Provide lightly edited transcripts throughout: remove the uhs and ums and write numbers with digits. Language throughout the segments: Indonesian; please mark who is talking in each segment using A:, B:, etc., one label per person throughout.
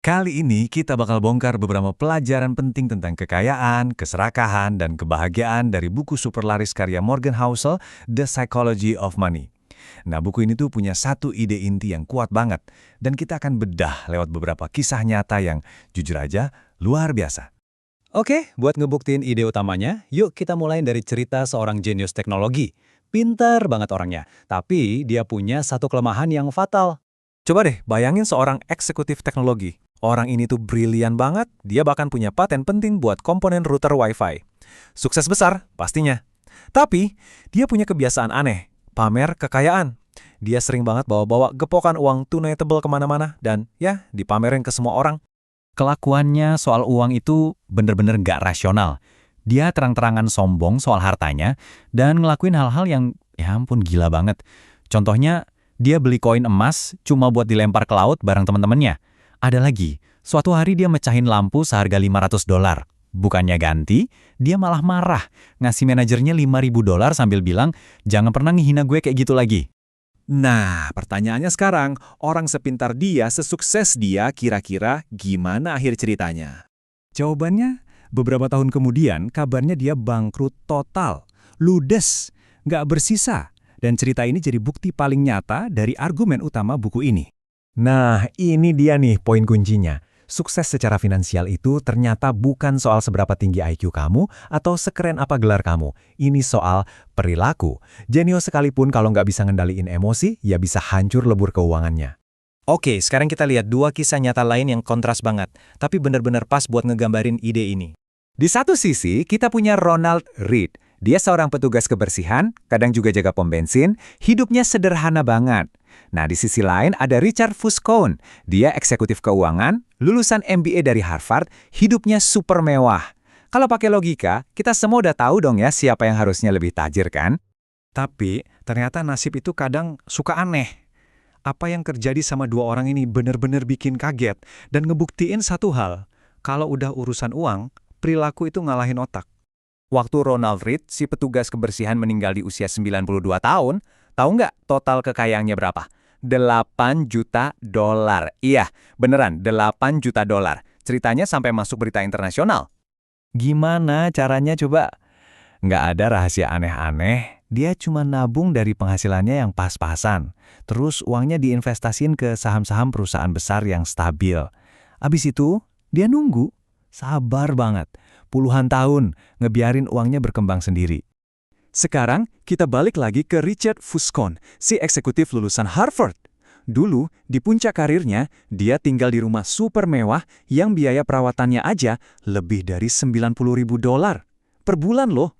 A: Kali ini kita bakal bongkar beberapa pelajaran penting tentang kekayaan, keserakahan, dan kebahagiaan dari buku super laris karya Morgan Housel, The Psychology of Money. Nah, buku ini tuh punya satu ide inti yang kuat banget, dan kita akan bedah lewat beberapa kisah nyata yang jujur aja luar biasa.
B: Oke, buat ngebuktiin ide utamanya, yuk kita mulai dari cerita seorang jenius teknologi. Pintar banget orangnya, tapi dia punya satu kelemahan yang fatal.
C: Coba deh bayangin seorang eksekutif teknologi. Orang ini tuh brilian banget, dia bahkan punya paten penting buat komponen router Wi-Fi. Sukses besar, pastinya. Tapi, dia punya kebiasaan aneh, pamer kekayaan. Dia sering banget bawa-bawa gepokan uang tunai tebel kemana-mana dan ya, dipamerin ke semua orang.
B: Kelakuannya soal uang itu bener-bener nggak rasional. Dia terang-terangan sombong soal hartanya dan ngelakuin hal-hal yang ya ampun gila banget. Contohnya, dia beli koin emas cuma buat dilempar ke laut bareng teman-temannya. Ada lagi, suatu hari dia mecahin lampu seharga $500. Bukannya ganti, dia malah marah. Ngasih manajernya $5.000 sambil bilang, jangan pernah ngehina gue kayak gitu lagi.
C: Nah, pertanyaannya sekarang, orang sepintar dia, sesukses dia, kira-kira gimana akhir ceritanya?
A: Jawabannya, beberapa tahun kemudian kabarnya dia bangkrut total, ludes, nggak bersisa. Dan cerita ini jadi bukti paling nyata dari argumen utama buku ini. Nah, ini dia nih poin kuncinya. Sukses secara finansial itu ternyata bukan soal seberapa tinggi IQ kamu atau sekeren apa gelar kamu. Ini soal perilaku. Jenius sekalipun kalau nggak bisa ngendaliin emosi, ya bisa hancur lebur keuangannya.
C: Oke, sekarang kita lihat dua kisah nyata lain yang kontras banget, tapi benar-benar pas buat ngegambarin ide ini.
D: Di satu sisi, kita punya Ronald Read. Dia seorang petugas kebersihan, kadang juga jaga pom bensin, hidupnya sederhana banget. Nah, di sisi lain ada Richard Fuscone. Dia eksekutif keuangan, lulusan MBA dari Harvard, hidupnya super mewah. Kalau pakai logika, kita semua udah tahu dong ya siapa yang harusnya lebih tajir kan?
A: Tapi, ternyata nasib itu kadang suka aneh. Apa yang terjadi sama dua orang ini benar-benar bikin kaget dan ngebuktiin satu hal. Kalau udah urusan uang, perilaku itu ngalahin otak.
D: Waktu Ronald Read, si petugas kebersihan meninggal di usia 92 tahun, tahu nggak total kekayaannya berapa? 8 juta dolar. Iya, beneran 8 juta dolar. Ceritanya sampai masuk berita internasional.
A: Gimana caranya coba? Nggak ada rahasia aneh-aneh, dia cuma nabung dari penghasilannya yang pas-pasan. Terus uangnya diinvestasiin ke saham-saham perusahaan besar yang stabil. Abis itu, dia nunggu. Sabar banget. Puluhan tahun, ngebiarin uangnya berkembang sendiri.
C: Sekarang, kita balik lagi ke Richard Fuscone, si eksekutif lulusan Harvard. Dulu, di puncak karirnya, dia tinggal di rumah super mewah yang biaya perawatannya aja lebih dari $90.000 per bulan loh.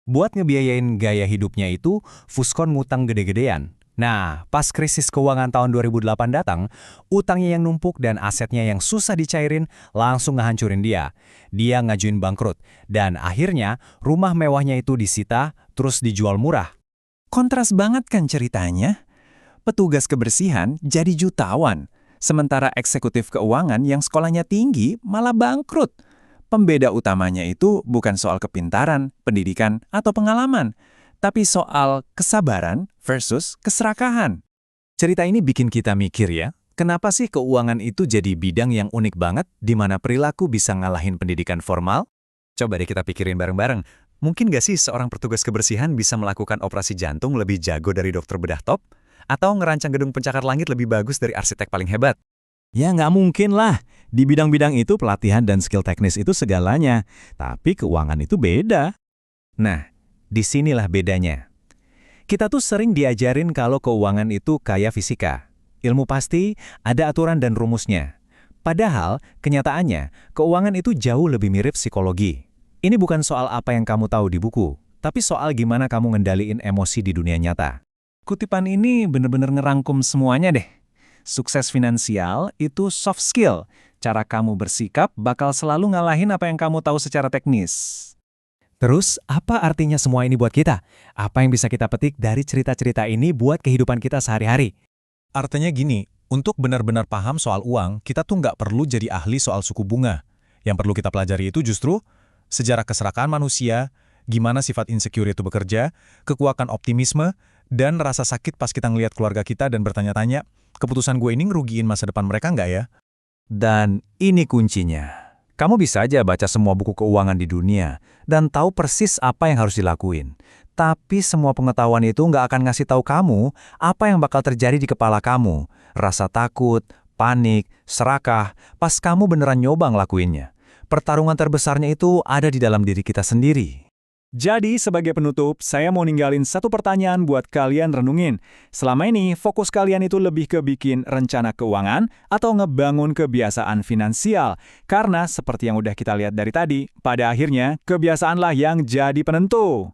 B: Buat ngebiayain gaya hidupnya itu, Fuscone ngutang gede-gedean. Nah, pas krisis keuangan tahun 2008 datang, utangnya yang numpuk dan asetnya yang susah dicairin langsung ngehancurin dia. Dia ngajuin bangkrut, dan akhirnya rumah mewahnya itu disita terus dijual murah.
D: Kontras banget kan ceritanya? Petugas kebersihan jadi jutawan, sementara eksekutif keuangan yang sekolahnya tinggi malah bangkrut. Pembeda utamanya itu bukan soal kepintaran, pendidikan, atau pengalaman, tapi soal kesabaran versus keserakahan.
C: Cerita ini bikin kita mikir ya, kenapa sih keuangan itu jadi bidang yang unik banget di mana perilaku bisa ngalahin pendidikan formal? Coba deh kita pikirin bareng-bareng. Mungkin nggak sih seorang petugas kebersihan bisa melakukan operasi jantung lebih jago dari dokter bedah top? Atau ngerancang gedung pencakar langit lebih bagus dari arsitek paling hebat?
A: Ya nggak mungkin lah. Di bidang-bidang itu pelatihan dan skill teknis itu segalanya. Tapi keuangan itu beda.
D: Nah, disinilah bedanya. Kita tuh sering diajarin kalau keuangan itu kayak fisika. Ilmu pasti, ada aturan dan rumusnya. Padahal, kenyataannya, keuangan itu jauh lebih mirip psikologi. Ini bukan soal apa yang kamu tahu di buku, tapi soal gimana kamu ngendaliin emosi di dunia nyata. Kutipan ini benar-benar ngerangkum semuanya deh. Sukses finansial itu soft skill. Cara kamu bersikap bakal selalu ngalahin apa yang kamu tahu secara teknis.
B: Terus, apa artinya semua ini buat kita? Apa yang bisa kita petik dari cerita-cerita ini buat kehidupan kita sehari-hari?
C: Artinya gini, untuk benar-benar paham soal uang, kita tuh nggak perlu jadi ahli soal suku bunga. Yang perlu kita pelajari itu justru sejarah keserakahan manusia, gimana sifat insecure itu bekerja, kekuatan optimisme, dan rasa sakit pas kita ngelihat keluarga kita dan bertanya-tanya, keputusan gue ini ngerugiin masa depan mereka nggak ya? Dan ini kuncinya. Kamu bisa aja baca semua buku keuangan di dunia dan tahu persis apa yang harus dilakuin. Tapi semua pengetahuan itu nggak akan ngasih tahu kamu apa yang bakal terjadi di kepala kamu. Rasa takut, panik, serakah, pas kamu beneran nyoba ngelakuinnya. Pertarungan terbesarnya itu ada di dalam diri kita sendiri.
A: Jadi, sebagai penutup, saya mau ninggalin satu pertanyaan buat kalian renungin. Selama ini, fokus kalian itu lebih ke bikin rencana keuangan atau ngebangun kebiasaan finansial. Karena, seperti yang udah kita lihat dari tadi, pada akhirnya, kebiasaanlah yang jadi penentu.